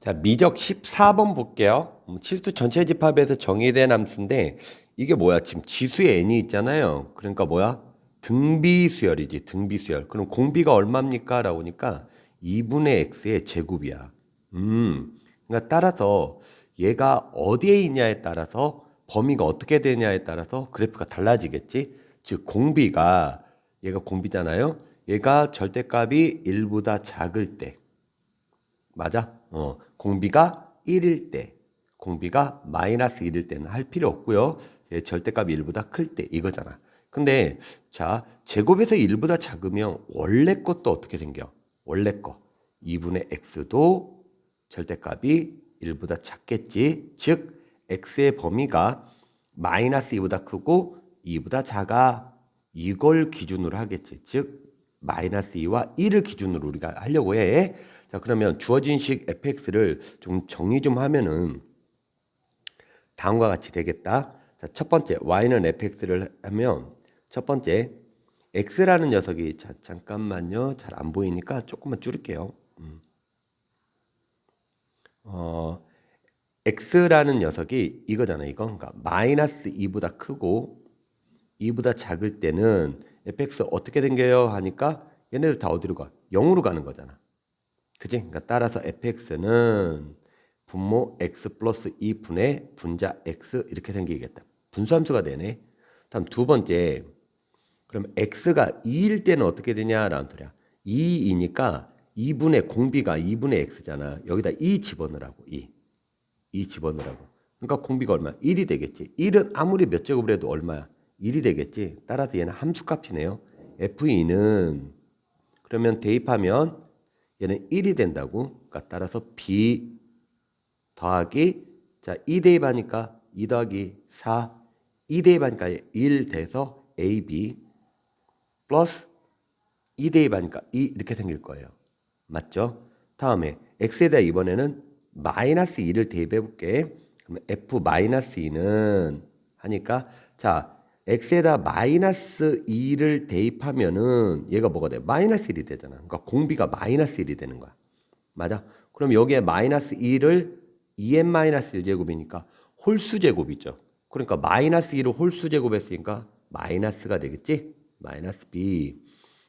자, 미적 14번 볼게요. 치수 전체 집합에서 정의된 함수인데 이게 뭐야? 지금 지수의 n이 있잖아요. 그러니까 뭐야? 등비수열이지, 등비수열. 그럼 공비가 얼마입니까? 라고 하니까 2분의 x의 제곱이야. 그러니까 따라서 얘가 어디에 있냐에 따라서 범위가 어떻게 되냐에 따라서 그래프가 달라지겠지? 즉 공비가 얘가 공비잖아요. 얘가 절대값이 1보다 작을 때 맞아? 공비가 1일 때, 공비가 마이너스 1일 때는 할 필요 없고요. 절대값이 1보다 클 때 이거잖아. 근데 자, 제곱에서 1보다 작으면 원래 것도 어떻게 생겨? 원래 거 2분의 x도 절대값이 1보다 작겠지. 즉 x의 범위가 마이너스 2보다 크고 2보다 작아. 이걸 기준으로 하겠지. 즉 마이너스 2와 1을 기준으로 우리가 하려고 해. 자, 그러면 주어진 식 fx를 좀 정리 좀 하면은 다음과 같이 되겠다. 자, 첫 번째 y는 fx를 하면 첫 번째 x라는 녀석이 잠깐만요. 잘 안 보이니까 조금만 줄일게요. x라는 녀석이 이거잖아. 이거. 그러니까 마이너스 2보다 크고 2보다 작을 때는 fx 어떻게 생겨요? 하니까 얘네들 다 어디로 가? 0으로 가는 거잖아. 그지? 그러니까 따라서 fx는 분모 x 플러스 2분의 분자 x 이렇게 생기겠다. 분수함수가 되네. 다음 두 번째, 그럼 x가 2일 때는 어떻게 되냐라는 소리야. 2이니까 2분의 공비가 2분의 x잖아. 여기다 2 집어넣으라고. 2 집어넣으라고. 그러니까 공비가 얼마야? 1이 되겠지. 1은 아무리 몇 제곱을 해도 얼마야? 1이 되겠지. 따라서 얘는 함수값이네요. f2는 그러면 대입하면 얘는 1이 된다고. 그러니까 따라서 b 더하기 자 2 대입하니까 2 더하기 4 2 대입하니까 1 돼서 ab 플러스 2 대입하니까 2 이렇게 생길 거예요. 맞죠? 다음에 x에다 이번에는 마이너스 2를 대입해 볼게. 그러면 f 마이너스 2는 하니까 자 x에다 마이너스 2를 대입하면은 얘가 뭐가 돼? 마이너스 1이 되잖아. 그러니까 공비가 마이너스 1이 되는 거야. 맞아? 그럼 여기에 마이너스 2를 2n 마이너스 1제곱이니까 홀수제곱이죠. 그러니까 마이너스 2를 홀수제곱했으니까 마이너스가 되겠지? 마이너스 b.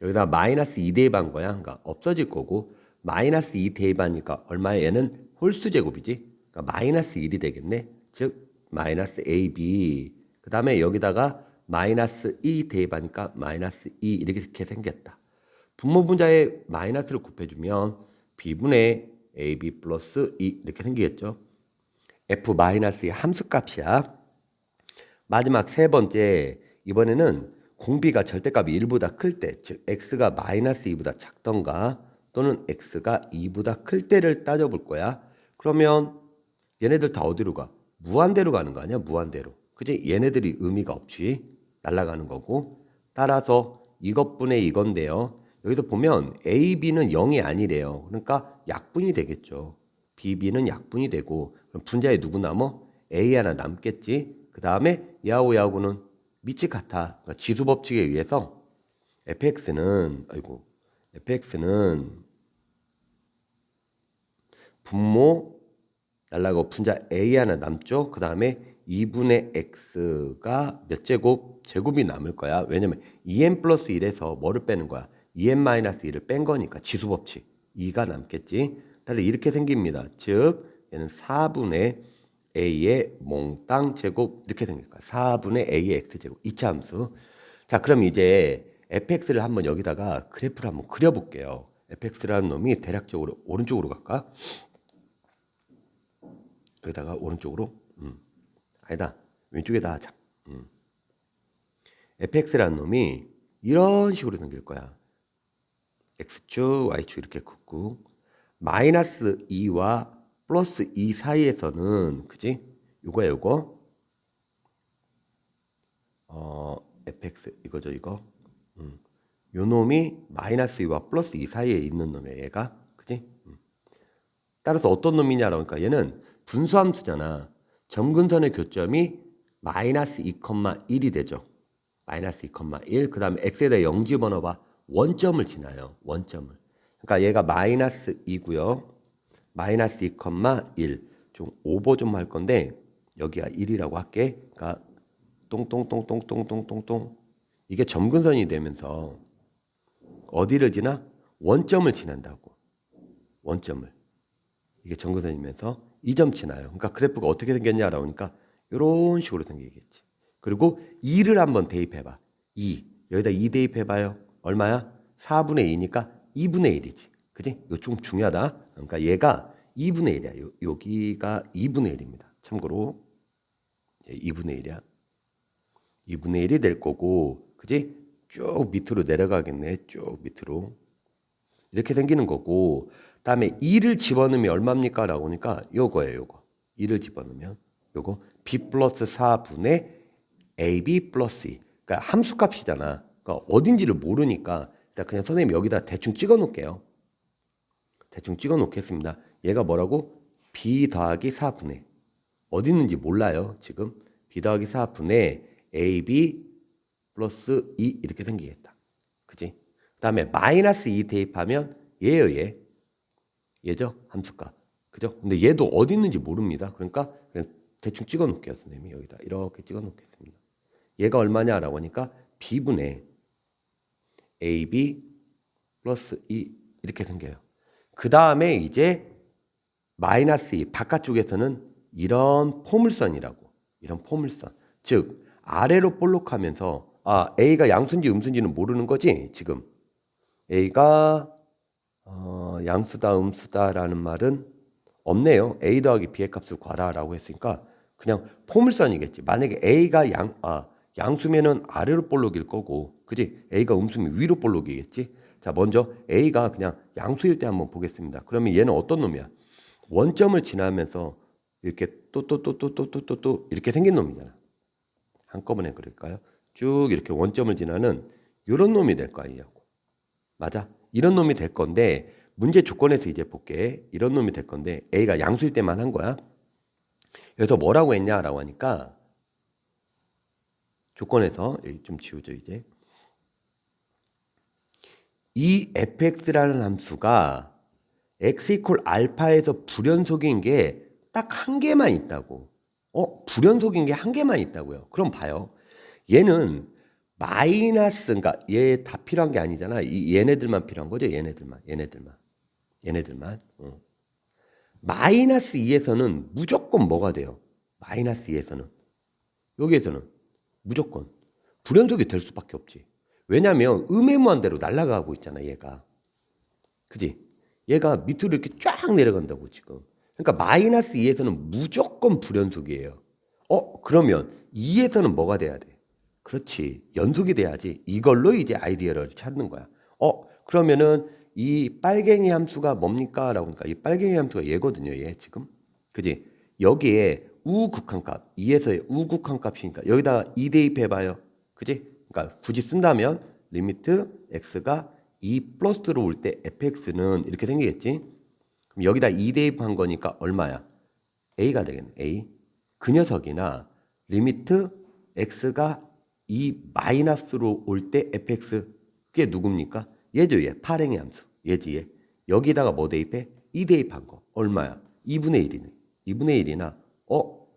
여기다 마이너스 2 대입한 거야. 그러니까 없어질 거고 마이너스 2 대입하니까 얼마야? 얘는 홀수제곱이지? 그러니까 마이너스 1이 되겠네. 즉 마이너스 ab. 그 다음에 여기다가 마이너스 2 대입하니까 마이너스 2 이렇게 생겼다. 분모 분자에 마이너스를 곱해주면 b분의 ab 플러스 2 이렇게 생기겠죠. f 마이너스의 함수값이야. 마지막 세 번째 이번에는 공비가 절대값이 1보다 클 때, 즉 x가 마이너스 2보다 작던가 또는 x가 2보다 클 때를 따져볼 거야. 그러면 얘네들 다 어디로 가? 무한대로 가는 거 아니야? 무한대로. 그지? 얘네들이 의미가 없이 날아가는 거고 따라서 이것분의 이건데요. 여기서 보면 A, B는 0이 아니래요. 그러니까 약분이 되겠죠. B, B는 약분이 되고 그럼 분자에 누구 남어? A 하나 남겠지. 그 다음에 얘하고 얘하고는 밑이 같아. 그러니까 지수법칙에 의해서 fx는 분모 날라가고 분자 A 하나 남죠. 그 다음에 2분의 x가 몇 제곱? 제곱이 남을 거야. 왜냐면 2n 플러스 1에서 뭐를 빼는 거야? 2n 마이너스 1을 뺀 거니까 지수법칙 2가 남겠지. 따라 이렇게 생깁니다. 즉 얘는 4분의 a의 몽땅 제곱 이렇게 생길 거야. 4분의 a의 x제곱 2차 함수. 자 그럼 이제 fx를 한번 여기다가 그래프를 한번 그려볼게요. fx라는 놈이 대략적으로 오른쪽으로 갈까? 여기다가 오른쪽으로 아니다 왼쪽에다 하자. fx라는 놈이 이런 식으로 생길 거야. x축 y축 이렇게 긋고 마이너스 2와 플러스 2 사이에서는 그지? 요거야 요거 fx 이거죠 이거 요 놈이 마이너스 2와 플러스 2 사이에 있는 놈이야 얘가 그지? 따라서 어떤 놈이냐라고 하니까 얘는 분수함수잖아. 점근선의 교점이 마이너스 2,1이 되죠. 마이너스 2,1. 그 다음에 x에다 0 집어넣어봐. 원점을 지나요. 원점을. 그러니까 얘가 마이너스 2고요. 마이너스 2,1 좀 오버 좀 할 건데 여기가 1이라고 할게. 그러니까 똥똥똥똥똥똥똥똥 이게 점근선이 되면서 어디를 지나? 원점을 지난다고. 원점을. 이게 점근선이면서 2점 지나요. 그러니까 그래프가 어떻게 생겼냐라고 하니까 이런 식으로 생기겠지. 그리고 2를 한번 대입해봐. 2. 여기다 2 대입해봐요. 얼마야? 4분의 2니까 2분의 1이지. 그지? 이거 좀 중요하다. 그러니까 얘가 2분의 1이야. 여기가 2분의 1입니다. 참고로 2분의 1이야. 2분의 1이 될 거고, 그지? 쭉 밑으로 내려가겠네. 쭉 밑으로. 이렇게 생기는 거고, 다음에 2를 집어넣으면 얼마입니까? 라고 하니까 요거예요, 요거. 2를 집어넣으면 요거 b 플러스 4분의 ab 플러스 2. 그러니까 함수값이잖아. 그러니까 어딘지를 모르니까 일단 그냥 선생님 여기다 대충 찍어 놓을게요. 대충 찍어 놓겠습니다. 얘가 뭐라고? b 더하기 4분의 어디 있는지 몰라요. 지금 b 더하기 4분의 ab 플러스 2 이렇게 생기겠다. 그지? 그 다음에 마이너스 2 대입하면 얘예요, 얘. 얘죠? 함수값. 그죠? 근데 얘도 어디 있는지 모릅니다. 그러니까 그냥 대충 찍어 놓을게요. 선생님이 여기다 이렇게 찍어 놓겠습니다. 얘가 얼마냐라고 하니까 b분의 ab 플러스 2 이렇게 생겨요. 그 다음에 이제 마이너스 2 바깥쪽에서는 이런 포물선이라고. 이런 포물선. 즉 아래로 볼록하면서 A가 양수인지 음수인지는 모르는 거지 지금. A가 양수다 음수다라는 말은 없네요. A 더하기 B의 값을 구하라라고 했으니까 그냥 포물선이겠지. 만약에 A가 양수면은 아래로 볼록일 거고, 그지? A가 음수면 위로 볼록이겠지. 자, 먼저 A가 그냥 양수일 때 한번 보겠습니다. 그러면 얘는 어떤 놈이야? 원점을 지나면서 이렇게 또 이렇게 생긴 놈이잖아. 한꺼번에 그럴까요? 쭉 이렇게 원점을 지나는 이런 놈이 될 거 아니냐고. 맞아? 이런 놈이 될 건데 문제 조건에서 이제 볼게. 이런 놈이 될 건데 A가 양수일 때만 한 거야. 여기서 뭐라고 했냐라고 하니까 조건에서 좀 지우죠 이제. 이 fx라는 함수가 x 이퀄 알파에서 불연속인 게 딱 한 개만 있다고. 불연속인 게 한 개만 있다고요. 그럼 봐요. 얘는 마이너스, 그러니까 얘 다 필요한 게 아니잖아. 얘네들만 필요한 거죠. 얘네들만. 마이너스 2에서는 무조건 뭐가 돼요? 마이너스 2에서는. 여기에서는 무조건 불연속이 될 수밖에 없지. 왜냐면 음의 무한대로 날아가고 있잖아, 얘가. 그지? 얘가 밑으로 이렇게 쫙 내려간다고 지금. 그러니까 마이너스 2에서는 무조건 불연속이에요. 그러면 2에서는 뭐가 돼야 돼? 그렇지. 연속이 돼야지. 이걸로 이제 아이디어를 찾는 거야. 그러면은 이 빨갱이 함수가 뭡니까? 라고 하니까 이 빨갱이 함수가 얘거든요. 얘 지금. 그지? 여기에 우극한값, 2에서의 우극한값이니까 여기다 2 대입해봐요. 그지? 그러니까 굳이 쓴다면 리미트 x가 2 플러스로 올 때 fx는 이렇게 생기겠지? 그럼 여기다 2 대입한 거니까 얼마야? a가 되겠네. a. 그 녀석이나 리미트 x가 2 마이너스로 올 때 fx 그게 누굽니까? 얘죠. 얘 파랭이 함수. 얘지 얘. 여기다가 뭐 대입해? 2 대입한 거. 얼마야? 2분의 1이네. 2분의 1이나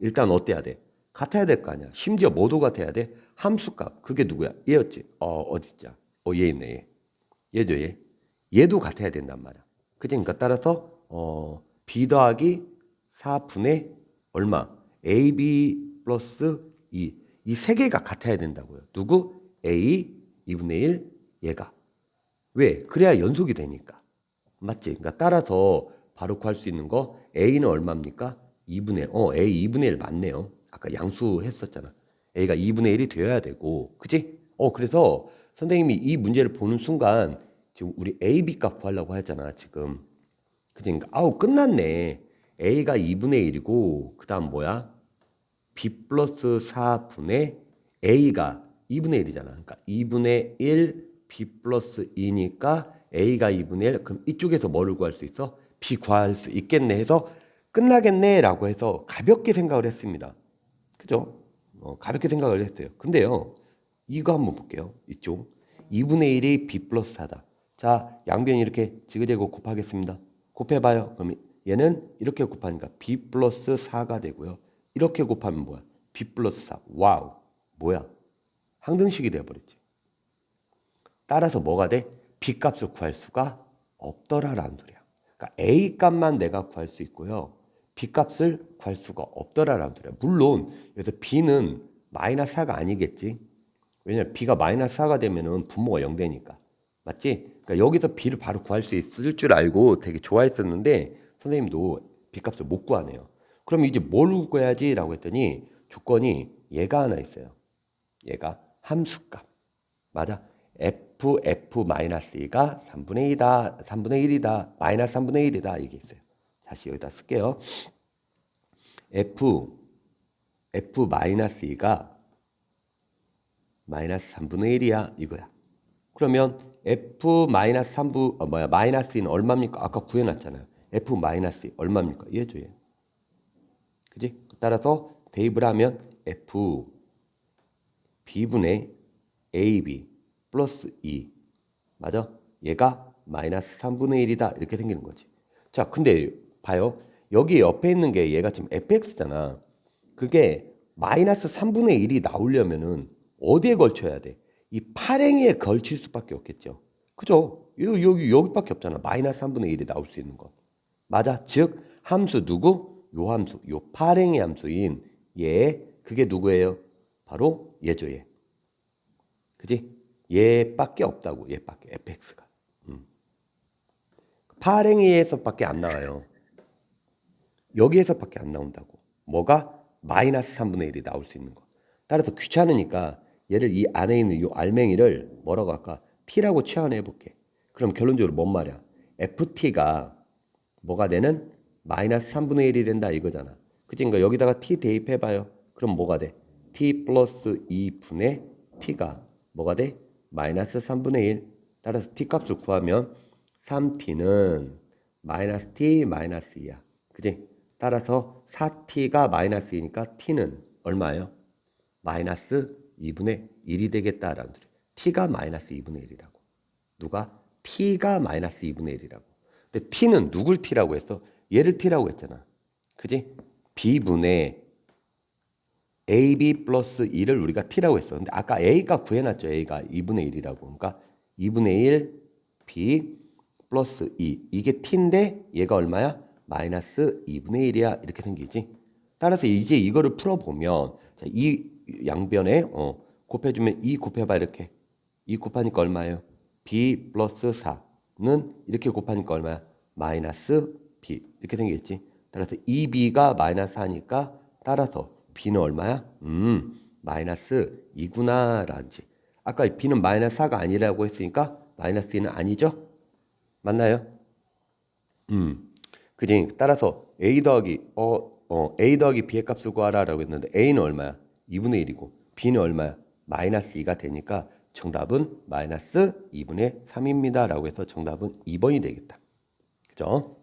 일단 어때야 돼? 같아야 될 거 아니야. 심지어 뭐도 같아야 돼? 함수값. 그게 누구야? 얘였지. 어딨자? 얘 있네. 얘. 얘죠. 얘. 얘도 같아야 된단 말이야. 그치? 그러니까 따라서 b 더하기 4분의 얼마? ab 플러스 2. 이 세 개가 같아야 된다고요. 누구? a 2분의 1 얘가. 왜? 그래야 연속이 되니까. 맞지? 그러니까 따라서 바로 구할 수 있는 거 a는 얼마입니까? 2분의 a 2분의 1 맞네요. 아까 양수 했었잖아. a가 2분의 1이 되어야 되고. 그치? 그래서 선생님이 이 문제를 보는 순간 지금 우리 a, b 값 구하려고 하잖아, 지금. 그치? 그러니까 끝났네. a가 2분의 1이고 그다음 뭐야? b 플러스 4분의 a가 2분의 1이잖아. 그러니까 2분의 1 b 플러스 2니까 a가 2분의 1. 그럼 이쪽에서 뭐를 구할 수 있어? b 구할 수 있겠네 해서 끝나겠네 라고 해서 가볍게 생각을 했습니다. 그죠? 가볍게 생각을 했어요. 근데요. 이거 한번 볼게요. 이쪽. 2분의 1이 b 플러스 4다. 자, 양변 이렇게 지그재그 곱하겠습니다. 곱해봐요. 그럼 얘는 이렇게 곱하니까 b 플러스 4가 되고요. 이렇게 곱하면 뭐야? b 플러스 4. 와우. 뭐야? 항등식이 되어버렸지. 따라서 뭐가 돼? b 값을 구할 수가 없더라라는 소리야. 그러니까 a 값만 내가 구할 수 있고요. b 값을 구할 수가 없더라라는 소리야. 물론 여기서 b는 마이너스 4가 아니겠지. 왜냐면 b가 마이너스 4가 되면은 분모가 0 되니까. 맞지? 그러니까 여기서 b를 바로 구할 수 있을 줄 알고 되게 좋아했었는데 선생님도 b 값을 못 구하네요. 그럼 이제 뭘 구해야지? 라고 했더니 조건이 얘가 하나 있어요. 얘가 함수값. 맞아? f-2가 3분의 2다, 3분의 1이다, 마이너스 3분의 1이다 이게 있어요. 다시 여기다 쓸게요. f-2가 마이너스 3분의 1이야 이거야. 그러면 f-3분 마이너스 2는 얼마입니까? 아까 구해놨잖아요. f-2 얼마입니까? 얘죠 얘. 그지? 따라서 대입을 하면 f b분의 ab 플러스 2 맞아? 얘가 마이너스 3분의 1이다 이렇게 생기는 거지. 자 근데 봐요. 여기 옆에 있는 게 얘가 지금 fx잖아. 그게 마이너스 3분의 1이 나오려면은 어디에 걸쳐야 돼? 이 파랭이에 걸칠 수밖에 없겠죠. 그죠? 여기밖에 없잖아. 마이너스 3분의 1이 나올 수 있는 거. 맞아? 즉 함수 누구? 요 함수, 요 파랭이 함수인 얘 그게 누구예요? 바로 얘죠 얘. 그지? 얘밖에 없다고. 얘밖에 fx가. 파랭이에서밖에 안 나와요. 여기에서밖에 안 나온다고. 뭐가? 마이너스 3분의 1이 나올 수 있는 거. 따라서 귀찮으니까 얘를 이 안에 있는 이 알맹이를 뭐라고 할까? t라고 치환해 볼게. 그럼 결론적으로 뭔 말이야? ft가 뭐가 되는? 마이너스 3분의 1이 된다 이거잖아. 그치? 그러니까 여기다가 t 대입해봐요. 그럼 뭐가 돼? t 플러스 2분의 t가 뭐가 돼? 마이너스 3분의 1. 따라서 t 값을 구하면 3t는 마이너스 t 마이너스 2야. 그치? 따라서 4t가 마이너스 2니까 t는 얼마예요? 마이너스 2분의 1이 되겠다라는 소리. t가 마이너스 2분의 1이라고. 누가? t가 마이너스 2분의 1이라고. 근데 t는 누굴 t라고 했어? 얘를 t라고 했잖아. 그지? b분의 ab 플러스 2를 우리가 t라고 했어. 근데 아까 a가 구해놨죠. a가 2분의 1이라고. 그러니까 2분의 1 b 플러스 2. 이게 t인데 얘가 얼마야? 마이너스 2분의 1이야. 이렇게 생기지. 따라서 이제 이거를 풀어보면 자, 이 양변에 곱해주면 2 곱해봐 이렇게. 2 곱하니까 얼마예요? b 플러스 4는 이렇게 곱하니까 얼마야? 마이너스 b 이렇게 생기겠지. 따라서 2b가 마이너스 4니까 따라서 b는 얼마야? 마이너스 2구나 라는지. 아까 b는 마이너스 4가 아니라고 했으니까 마이너스 2는 아니죠? 맞나요? 그지? 따라서 a 더하기 a 더하기 b의 값을 구하라라고 했는데 a는 얼마야? 2분의 1이고 b는 얼마야? 마이너스 2가 되니까 정답은 마이너스 2분의 3입니다 라고 해서 정답은 2번이 되겠다. 그죠?